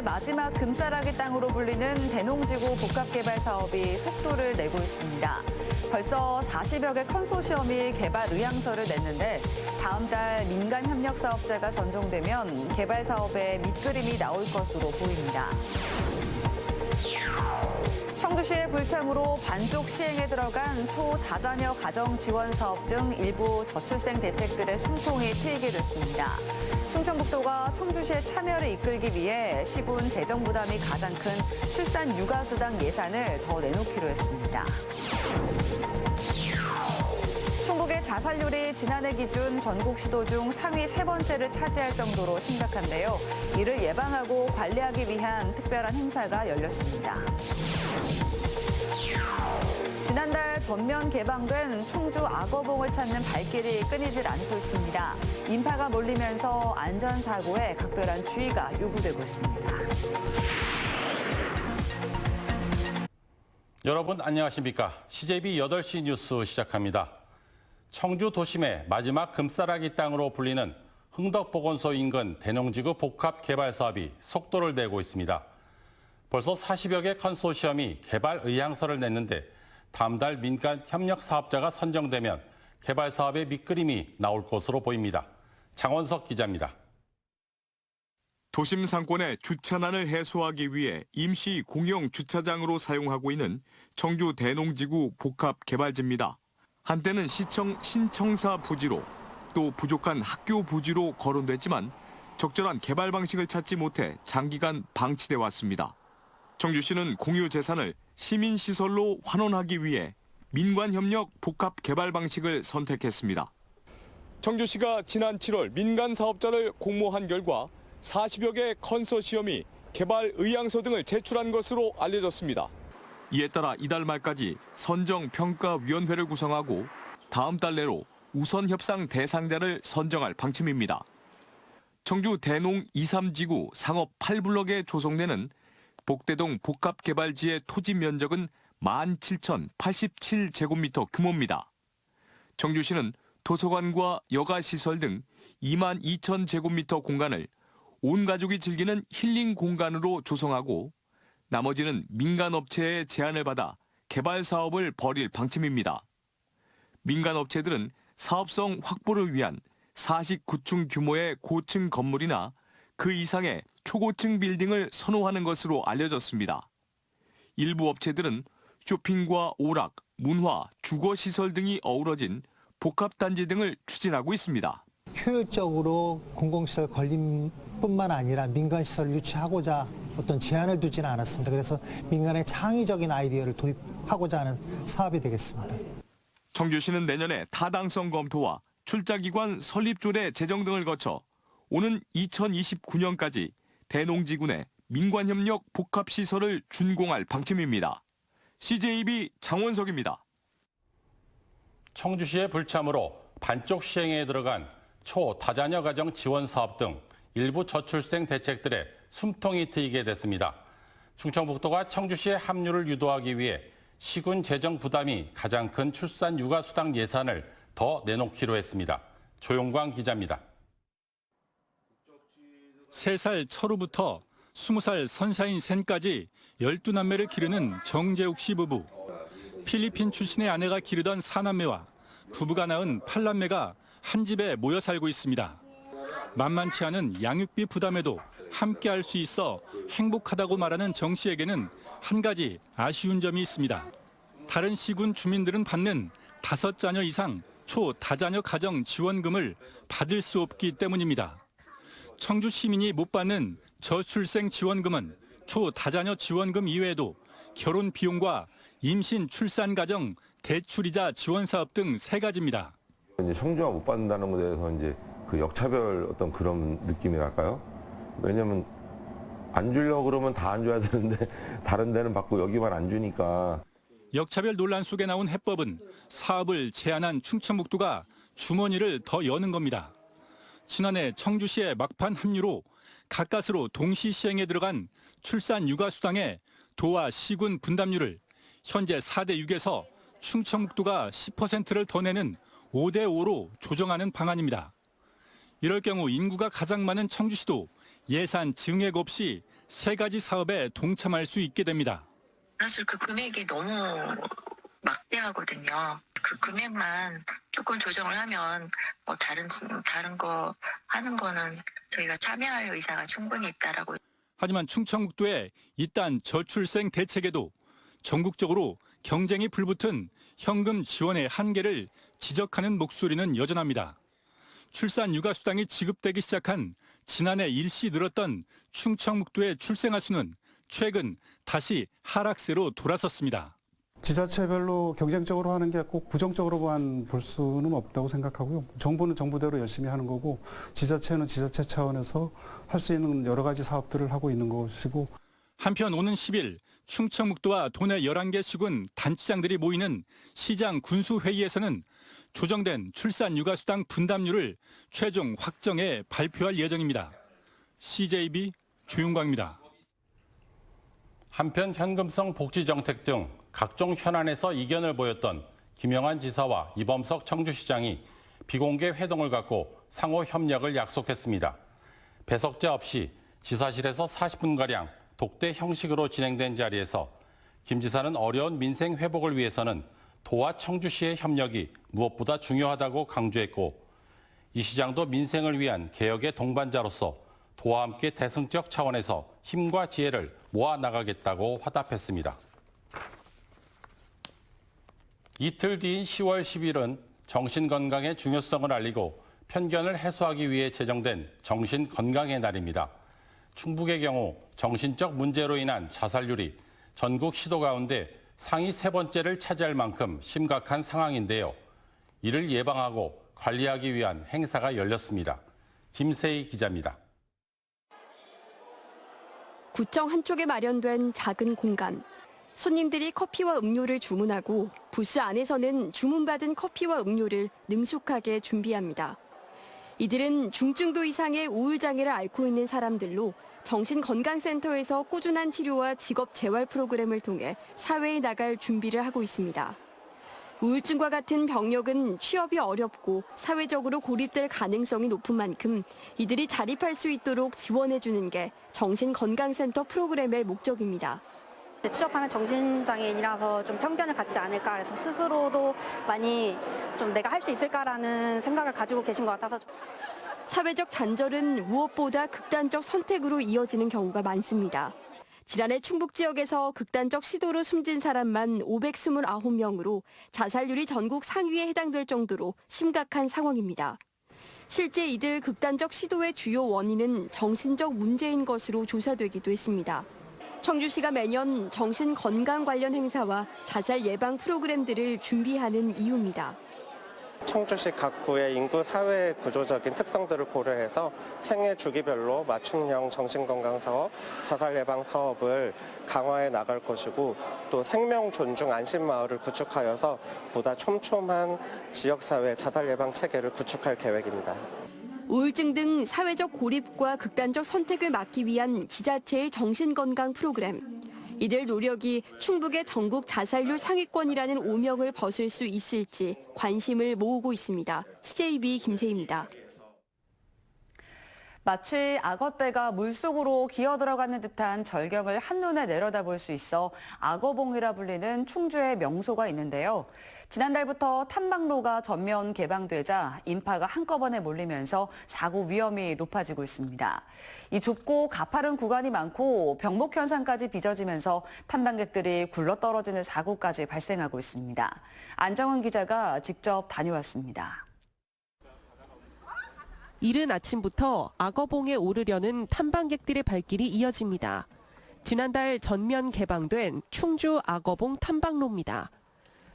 마지막 금싸라기 땅으로 불리는 대농지구 복합개발 사업이 속도를 내고 있습니다. 벌써 40여 개 컨소시엄이 개발 의향서를 냈는데 다음 달 민간 협력 사업자가 선정되면 개발 사업에 밑그림이 나올 것으로 보입니다. 청주시의 불참으로 반쪽 시행에 들어간 초다자녀 가정 지원 사업 등 일부 저출생 대책들의 숨통이 트이게 됐습니다. 충청북도가 청주시의 참여를 이끌기 위해 시군 재정 부담이 가장 큰 출산 육아수당 예산을 더 내놓기로 했습니다. 충북의 자살률이 지난해 기준 전국 시도 중 상위 3번째를 차지할 정도로 심각한데요. 이를 예방하고 관리하기 위한 특별한 행사가 열렸습니다. 지난달 전면 개방된 충주 악어봉을 찾는 발길이 끊이질 않고 있습니다. 인파가 몰리면서 안전사고에 각별한 주의가 요구되고 있습니다. 여러분 안녕하십니까? CJB 8시 뉴스 시작합니다. 청주 도심의 마지막 금싸라기 땅으로 불리는 흥덕보건소 인근 대농지구 복합개발 사업이 속도를 내고 있습니다. 벌써 40여 개 컨소시엄이 개발 의향서를 냈는데 다음 달 민간 협력 사업자가 선정되면 개발 사업의 밑그림이 나올 것으로 보입니다. 장원석 기자입니다. 도심 상권의 주차난을 해소하기 위해 임시 공영 주차장으로 사용하고 있는 청주 대농지구 복합개발지입니다. 한때는 시청 신청사 부지로 또 부족한 학교 부지로 거론됐지만 적절한 개발 방식을 찾지 못해 장기간 방치돼 왔습니다. 청주시는 공유 재산을 시민시설로 환원하기 위해 민관협력 복합개발 방식을 선택했습니다. 청주시가 지난 7월 민간 사업자를 공모한 결과 40여 개 컨소시엄이 개발 의향서 등을 제출한 것으로 알려졌습니다. 이에 따라 이달 말까지 선정평가위원회를 구성하고 다음 달 내로 우선 협상 대상자를 선정할 방침입니다. 청주 대농 2, 3지구 상업 8블럭에 조성되는 복대동 복합개발지의 토지 면적은 17,087제곱미터 규모입니다. 청주시는 도서관과 여가시설 등 22,000제곱미터 공간을 온 가족이 즐기는 힐링 공간으로 조성하고 나머지는 민간업체의 제안을 받아 개발 사업을 벌일 방침입니다. 민간업체들은 사업성 확보를 위한 49층 규모의 고층 건물이나 그 이상의 초고층 빌딩을 선호하는 것으로 알려졌습니다. 일부 업체들은 쇼핑과 오락, 문화, 주거시설 등이 어우러진 복합단지 등을 추진하고 있습니다. 효율적으로 공공시설 건립뿐만 아니라 민간시설을 유치하고자 어떤 제한을 두지는 않았습니다. 그래서 민간의 창의적인 아이디어를 도입하고자 하는 사업이 되겠습니다. 청주시는 내년에 타당성 검토와 출자기관 설립 조례 제정 등을 거쳐 오는 2029년까지 대농지구 내 민관협력 복합시설을 준공할 방침입니다. CJB 장원석입니다. 청주시의 불참으로 반쪽 시행에 들어간 초다자녀 가정 지원 사업 등 일부 저출생 대책들의 숨통이 트이게 됐습니다. 충청북도가 청주시의 합류를 유도하기 위해 시군 재정 부담이 가장 큰 출산 육아 수당 예산을 더 내놓기로 했습니다. 조용광 기자입니다. 3살 철우부터 20살 선샤인 샌까지 12남매를 기르는 정재욱 씨 부부. 필리핀 출신의 아내가 기르던 4남매와 부부가 낳은 8남매가 한 집에 모여 살고 있습니다. 만만치 않은 양육비 부담에도 함께할 수 있어 행복하다고 말하는 정 씨에게는 한 가지 아쉬운 점이 있습니다. 다른 시군 주민들은 받는 5자녀 이상 초다자녀 가정 지원금을 받을 수 없기 때문입니다. 청주 시민이 못 받는 저출생 지원금은 초다자녀 지원금 이외에도 결혼 비용과 임신 출산 가정 대출이자 지원 사업 등 3가지입니다. 이제 청주가 못 받는다는 것에 대해서 이제 그 역차별 어떤 그런 느낌이랄까요? 왜냐면 안 주려고 그러면 다 안 줘야 되는데 다른 데는 받고 여기만 안 주니까. 역차별 논란 속에 나온 해법은 사업을 제안한 충청북도가 주머니를 더 여는 겁니다. 지난해 청주시의 막판 합류로 가까스로 동시 시행에 들어간 출산 육아 수당의 도와 시군 분담률을 현재 4대6에서 충청북도가 10%를 더 내는 5대5로 조정하는 방안입니다. 이럴 경우 인구가 가장 많은 청주시도 예산 증액 없이 세 가지 사업에 동참할 수 있게 됩니다. 사실 그 금액이 너무 막대하거든요. 그 금액만 조금 조정을 하면 뭐 다른 거 하는 거는 저희가 참여할 의사가 충분히 있다라고. 하지만 충청북도의 이딴 저출생 대책에도 전국적으로 경쟁이 불붙은 현금 지원의 한계를 지적하는 목소리는 여전합니다. 출산 육아 수당이 지급되기 시작한 지난해 일시 늘었던 충청북도의 출생아 수는 최근 다시 하락세로 돌아섰습니다. 지자체별로 경쟁적으로 하는 게 꼭 부정적으로만 볼 수는 없다고 생각하고요. 정부는 정부대로 열심히 하는 거고 지자체는 지자체 차원에서 할 수 있는 여러 가지 사업들을 하고 있는 것이고. 한편 오는 10일 충청북도와 도내 11개 시군 단체장들이 모이는 시장 군수회의에서는 조정된 출산 육아 수당 분담률을 최종 확정해 발표할 예정입니다. CJB 조윤광입니다. 한편 현금성 복지 정책 등 각종 현안에서 이견을 보였던 김영환 지사와 이범석 청주시장이 비공개 회동을 갖고 상호 협력을 약속했습니다. 배석자 없이 지사실에서 40분가량 독대 형식으로 진행된 자리에서 김 지사는 어려운 민생 회복을 위해서는 도와 청주시의 협력이 무엇보다 중요하다고 강조했고, 이 시장도 민생을 위한 개혁의 동반자로서 도와 함께 대승적 차원에서 힘과 지혜를 모아 나가겠다고 화답했습니다. 이틀 뒤인 10월 10일은 정신건강의 중요성을 알리고 편견을 해소하기 위해 제정된 정신건강의 날입니다. 충북의 경우 정신적 문제로 인한 자살률이 전국 시도 가운데 상위 3번째를 차지할 만큼 심각한 상황인데요. 이를 예방하고 관리하기 위한 행사가 열렸습니다. 김세희 기자입니다. 구청 한쪽에 마련된 작은 공간. 손님들이 커피와 음료를 주문하고 부스 안에서는 주문받은 커피와 음료를 능숙하게 준비합니다. 이들은 중증도 이상의 우울장애를 앓고 있는 사람들로 정신건강센터에서 꾸준한 치료와 직업 재활 프로그램을 통해 사회에 나갈 준비를 하고 있습니다. 우울증과 같은 병력은 취업이 어렵고 사회적으로 고립될 가능성이 높은 만큼 이들이 자립할 수 있도록 지원해주는 게 정신건강센터 프로그램의 목적입니다. 취업하는 정신장애인이라서 좀 편견을 갖지 않을까 해서 스스로도 많이 좀 내가 할 수 있을까라는 생각을 가지고 계신 것 같아서. 사회적 잔절은 무엇보다 극단적 선택으로 이어지는 경우가 많습니다. 지난해 충북 지역에서 극단적 시도로 숨진 사람만 529명으로 자살률이 전국 상위에 해당될 정도로 심각한 상황입니다. 실제 이들 극단적 시도의 주요 원인은 정신적 문제인 것으로 조사되기도 했습니다. 청주시가 매년 정신건강 관련 행사와 자살 예방 프로그램들을 준비하는 이유입니다. 청주시 각 구의 인구 사회 구조적인 특성들을 고려해서 생애 주기별로 맞춤형 정신건강 사업, 자살 예방 사업을 강화해 나갈 것이고, 또 생명 존중 안심 마을을 구축하여서 보다 촘촘한 지역사회 자살 예방 체계를 구축할 계획입니다. 우울증 등 사회적 고립과 극단적 선택을 막기 위한 지자체의 정신건강 프로그램. 이들 노력이 충북의 전국 자살률 상위권이라는 오명을 벗을 수 있을지 관심을 모으고 있습니다. CJB 김세희입니다. 마치 악어떼가 물속으로 기어 들어가는 듯한 절경을 한눈에 내려다볼 수 있어 악어봉이라 불리는 충주의 명소가 있는데요. 지난달부터 탐방로가 전면 개방되자 인파가 한꺼번에 몰리면서 사고 위험이 높아지고 있습니다. 이 좁고 가파른 구간이 많고 병목 현상까지 빚어지면서 탐방객들이 굴러떨어지는 사고까지 발생하고 있습니다. 안정은 기자가 직접 다녀왔습니다. 이른 아침부터 악어봉에 오르려는 탐방객들의 발길이 이어집니다. 지난달 전면 개방된 충주 악어봉 탐방로입니다.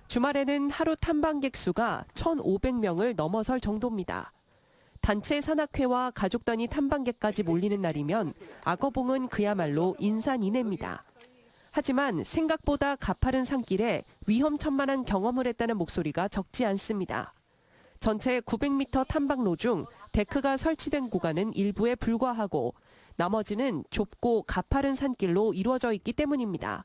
주말에는 하루 탐방객 수가 1,500명을 넘어설 정도입니다. 단체 산악회와 가족 단위 탐방객까지 몰리는 날이면 악어봉은 그야말로 인산인해입니다. 하지만 생각보다 가파른 산길에 위험천만한 경험을 했다는 목소리가 적지 않습니다. 전체 900m 탐방로 중 데크가 설치된 구간은 일부에 불과하고 나머지는 좁고 가파른 산길로 이루어져 있기 때문입니다.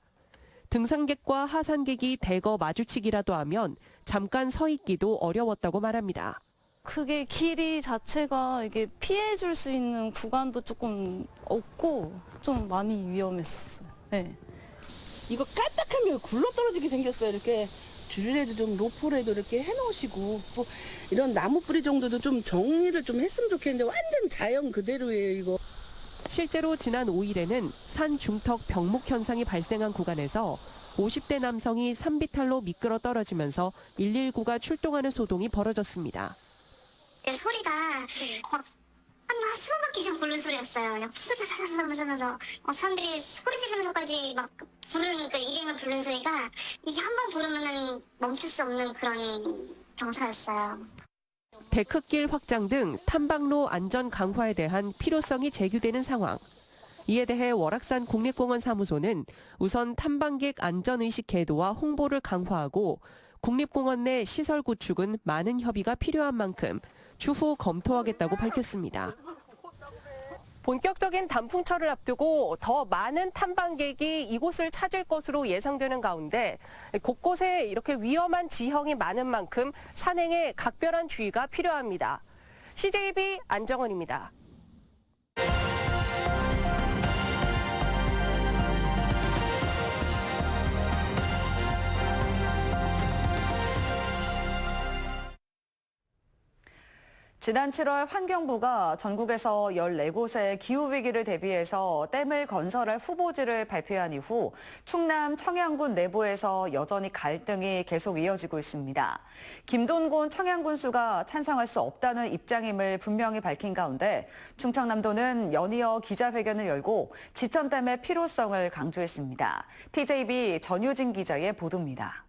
등산객과 하산객이 대거 마주치기라도 하면 잠깐 서 있기도 어려웠다고 말합니다. 그게 길이 자체가 이게 피해줄 수 있는 구간도 조금 없고 좀 많이 위험했었어요. 네. 이거 까딱하면 굴러떨어지게 생겼어요. 이렇게 줄이라도 좀 로프라도 이렇게 해놓으시고 뭐 이런 나무 뿌리 정도도 좀 정리를 좀 했으면 좋겠는데 완전 자연 그대로예요 이거. 실제로 지난 5일에는 산 중턱 병목 현상이 발생한 구간에서 50대 남성이 산비탈로 미끄러 떨어지면서 119가 출동하는 소동이 벌어졌습니다. 소리가 막 한 수박기 이상 부르는 소리였어요. 그냥 후다다다다 하면서 사람들이 소리 지르면서까지 막 부르는 그 일행을 부르는 소리가 이게 한 번 부르면은 멈출 수 없는 그런 경사였어요. 데크길 확장 등 탐방로 안전 강화에 대한 필요성이 제기되는 상황. 이에 대해 월악산 국립공원 사무소는 우선 탐방객 안전의식 계도와 홍보를 강화하고 국립공원 내 시설 구축은 많은 협의가 필요한 만큼 추후 검토하겠다고 밝혔습니다. 본격적인 단풍철을 앞두고 더 많은 탐방객이 이곳을 찾을 것으로 예상되는 가운데 곳곳에 이렇게 위험한 지형이 많은 만큼 산행에 각별한 주의가 필요합니다. CJB 안정원입니다. 지난 7월 환경부가 전국에서 14곳의 기후위기를 대비해서 댐을 건설할 후보지를 발표한 이후 충남 청양군 내부에서 여전히 갈등이 계속 이어지고 있습니다. 김동곤 청양군수가 찬성할 수 없다는 입장임을 분명히 밝힌 가운데 충청남도는 연이어 기자회견을 열고 지천댐의 필요성을 강조했습니다. TJB 전유진 기자의 보도입니다.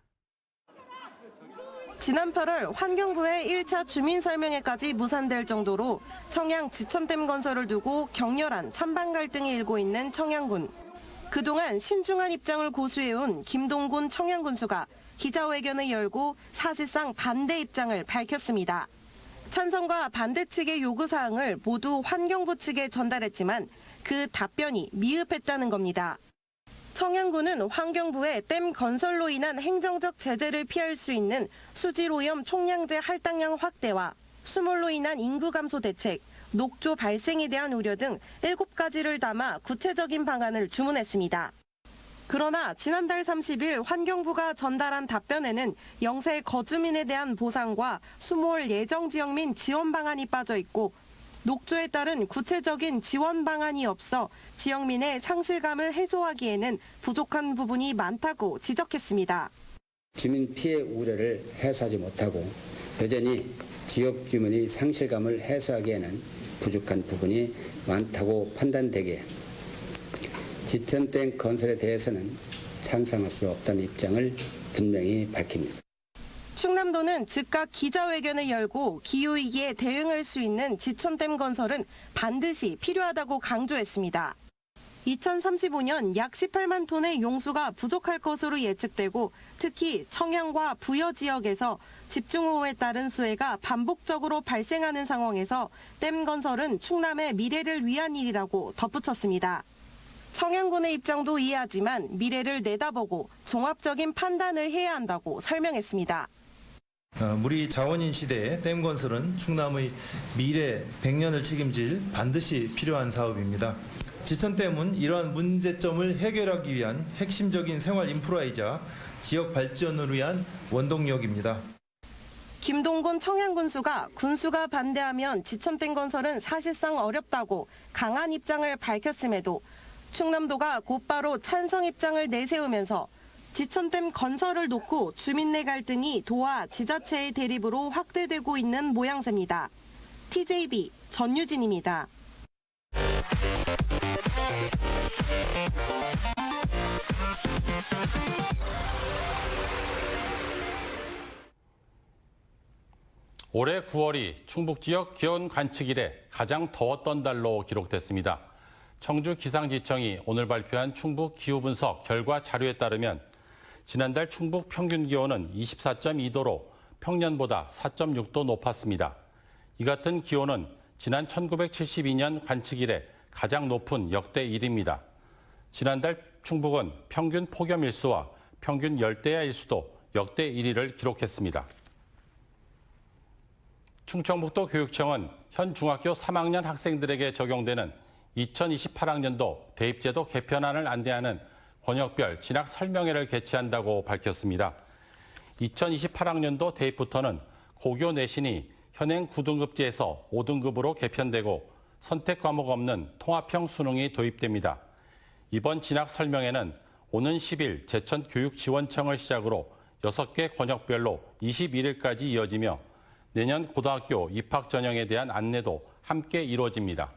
지난 8월 환경부의 1차 주민설명회까지 무산될 정도로 청양 지천댐 건설을 두고 격렬한 찬반 갈등이 일고 있는 청양군. 그동안 신중한 입장을 고수해온 김동곤 청양군수가 기자회견을 열고 사실상 반대 입장을 밝혔습니다. 찬성과 반대 측의 요구사항을 모두 환경부 측에 전달했지만 그 답변이 미흡했다는 겁니다. 청양군은 환경부의 댐 건설로 인한 행정적 제재를 피할 수 있는 수질오염 총량제 할당량 확대와 수몰로 인한 인구 감소 대책, 녹조 발생에 대한 우려 등 7가지를 담아 구체적인 방안을 주문했습니다. 그러나 지난달 30일 환경부가 전달한 답변에는 영세 거주민에 대한 보상과 수몰 예정 지역민 지원 방안이 빠져 있고 녹조에 따른 구체적인 지원 방안이 없어 지역민의 상실감을 해소하기에는 부족한 부분이 많다고 지적했습니다. 주민 피해 우려를 해소하지 못하고 여전히 지역 주민의 상실감을 해소하기에는 부족한 부분이 많다고 판단되기에 지천댐 건설에 대해서는 찬성할 수 없다는 입장을 분명히 밝힙니다. 충남도는 즉각 기자회견을 열고 기후위기에 대응할 수 있는 지천댐 건설은 반드시 필요하다고 강조했습니다. 2035년 약 18만 톤의 용수가 부족할 것으로 예측되고 특히 청양과 부여 지역에서 집중호우에 따른 수해가 반복적으로 발생하는 상황에서 댐 건설은 충남의 미래를 위한 일이라고 덧붙였습니다. 청양군의 입장도 이해하지만 미래를 내다보고 종합적인 판단을 해야 한다고 설명했습니다. 물이 자원인 시대에 댐 건설은 충남의 미래 100년을 책임질 반드시 필요한 사업입니다. 지천댐은 이러한 문제점을 해결하기 위한 핵심적인 생활 인프라이자 지역 발전을 위한 원동력입니다. 김동곤 청양군수가 군수가 반대하면 지천댐 건설은 사실상 어렵다고 강한 입장을 밝혔음에도 충남도가 곧바로 찬성 입장을 내세우면서 지천댐 건설을 놓고 주민 내 갈등이 도와 지자체의 대립으로 확대되고 있는 모양새입니다. TJB 전유진입니다. 올해 9월이 충북 지역 기온 관측 이래 가장 더웠던 달로 기록됐습니다. 청주 기상지청이 오늘 발표한 충북 기후분석 결과 자료에 따르면 지난달 충북 평균 기온은 24.2도로 평년보다 4.6도 높았습니다. 이 같은 기온은 지난 1972년 관측 이래 가장 높은 역대 1위입니다. 지난달 충북은 평균 폭염 일수와 평균 열대야 일수도 역대 1위를 기록했습니다. 충청북도 교육청은 현 중학교 3학년 학생들에게 적용되는 2028학년도 대입제도 개편안을 안내하는 권역별 진학 설명회를 개최한다고 밝혔습니다. 2028학년도 대입부터는 고교 내신이 현행 9등급제에서 5등급으로 개편되고 선택 과목 없는 통합형 수능이 도입됩니다. 이번 진학 설명회는 오는 10일 제천교육지원청을 시작으로 6개 권역별로 21일까지 이어지며 내년 고등학교 입학 전형에 대한 안내도 함께 이루어집니다.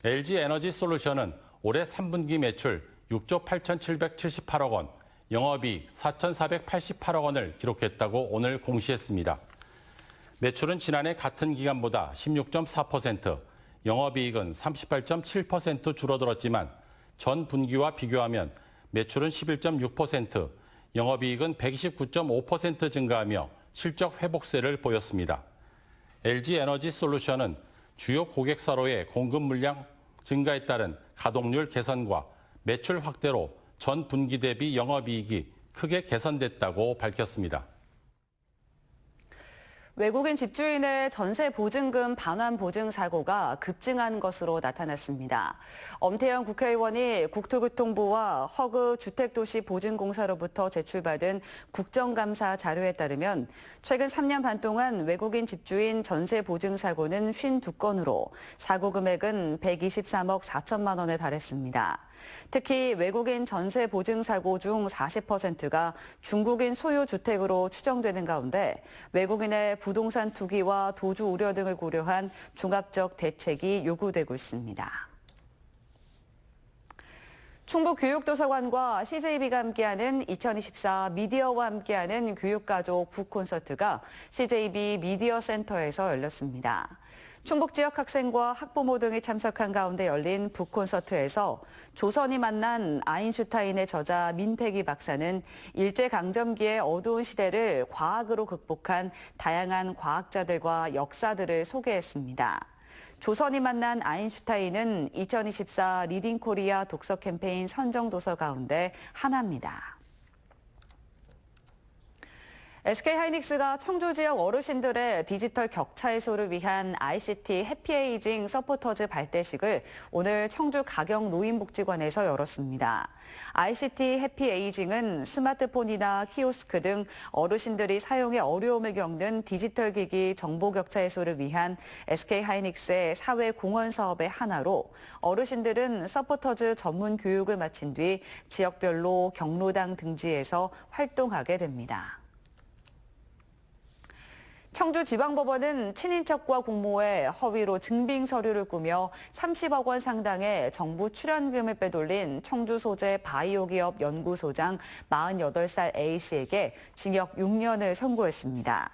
LG에너지솔루션은 올해 3분기 매출 6조 8,778억 원, 영업이익 4,488억 원을 기록했다고 오늘 공시했습니다. 매출은 지난해 같은 기간보다 16.4%, 영업이익은 38.7% 줄어들었지만 전 분기와 비교하면 매출은 11.6%, 영업이익은 129.5% 증가하며 실적 회복세를 보였습니다. LG에너지솔루션은 주요 고객사로의 공급 물량 증가에 따른 가동률 개선과 매출 확대로 전 분기 대비 영업이익이 크게 개선됐다고 밝혔습니다. 외국인 집주인의 전세 보증금 반환 보증 사고가 급증한 것으로 나타났습니다. 엄태영 국회의원이 국토교통부와 허그 주택도시보증공사로부터 제출받은 국정감사 자료에 따르면 최근 3년 반 동안 외국인 집주인 전세 보증 사고는 52건으로 사고 금액은 123억 4천만 원에 달했습니다. 특히 외국인 전세 보증 사고 중 40%가 중국인 소유 주택으로 추정되는 가운데 외국인의 부동산 투기와 도주 우려 등을 고려한 종합적 대책이 요구되고 있습니다. 충북교육도서관과 CJB가 함께하는 2024 미디어와 함께하는 교육가족 북콘서트가 CJB 미디어센터에서 열렸습니다. 충북 지역 학생과 학부모 등이 참석한 가운데 열린 북콘서트에서 조선이 만난 아인슈타인의 저자 민태기 박사는 일제강점기의 어두운 시대를 과학으로 극복한 다양한 과학자들과 역사들을 소개했습니다. 조선이 만난 아인슈타인은 2024 리딩 코리아 독서 캠페인 선정 도서 가운데 하나입니다. SK하이닉스가 청주 지역 어르신들의 디지털 격차 해소를 위한 ICT 해피에이징 서포터즈 발대식을 오늘 청주 가경 노인복지관에서 열었습니다. ICT 해피에이징은 스마트폰이나 키오스크 등 어르신들이 사용에 어려움을 겪는 디지털 기기 정보 격차 해소를 위한 SK하이닉스의 사회 공헌 사업의 하나로 어르신들은 서포터즈 전문 교육을 마친 뒤 지역별로 경로당 등지에서 활동하게 됩니다. 청주지방법원은 친인척과 공모해 허위로 증빙 서류를 꾸며 30억 원 상당의 정부 출연금을 빼돌린 청주 소재 바이오 기업 연구소장 48살 A씨에게 징역 6년을 선고했습니다.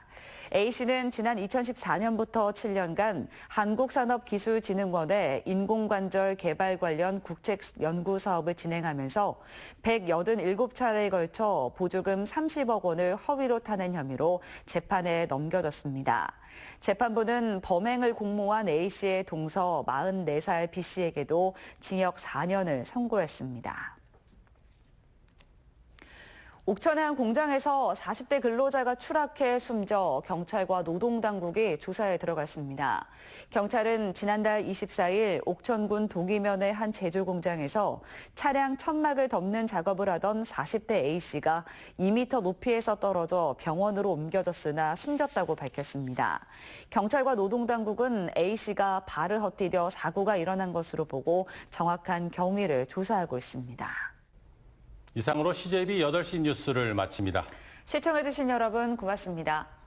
A씨는 지난 2014년부터 7년간 한국산업기술진흥원의 인공관절 개발 관련 국책 연구 사업을 진행하면서 187차례에 걸쳐 보조금 30억 원을 허위로 타낸 혐의로 재판에 넘겨졌습니다. 재판부는 범행을 공모한 A씨의 동서 44살 B씨에게도 징역 4년을 선고했습니다. 옥천의 한 공장에서 40대 근로자가 추락해 숨져 경찰과 노동당국이 조사에 들어갔습니다. 경찰은 지난달 24일 옥천군 도기면의 한 제조 공장에서 차량 천막을 덮는 작업을 하던 40대 A씨가 2m 높이에서 떨어져 병원으로 옮겨졌으나 숨졌다고 밝혔습니다. 경찰과 노동당국은 A씨가 발을 헛디뎌 사고가 일어난 것으로 보고 정확한 경위를 조사하고 있습니다. 이상으로 CJB 8시 뉴스를 마칩니다. 시청해주신 여러분 고맙습니다.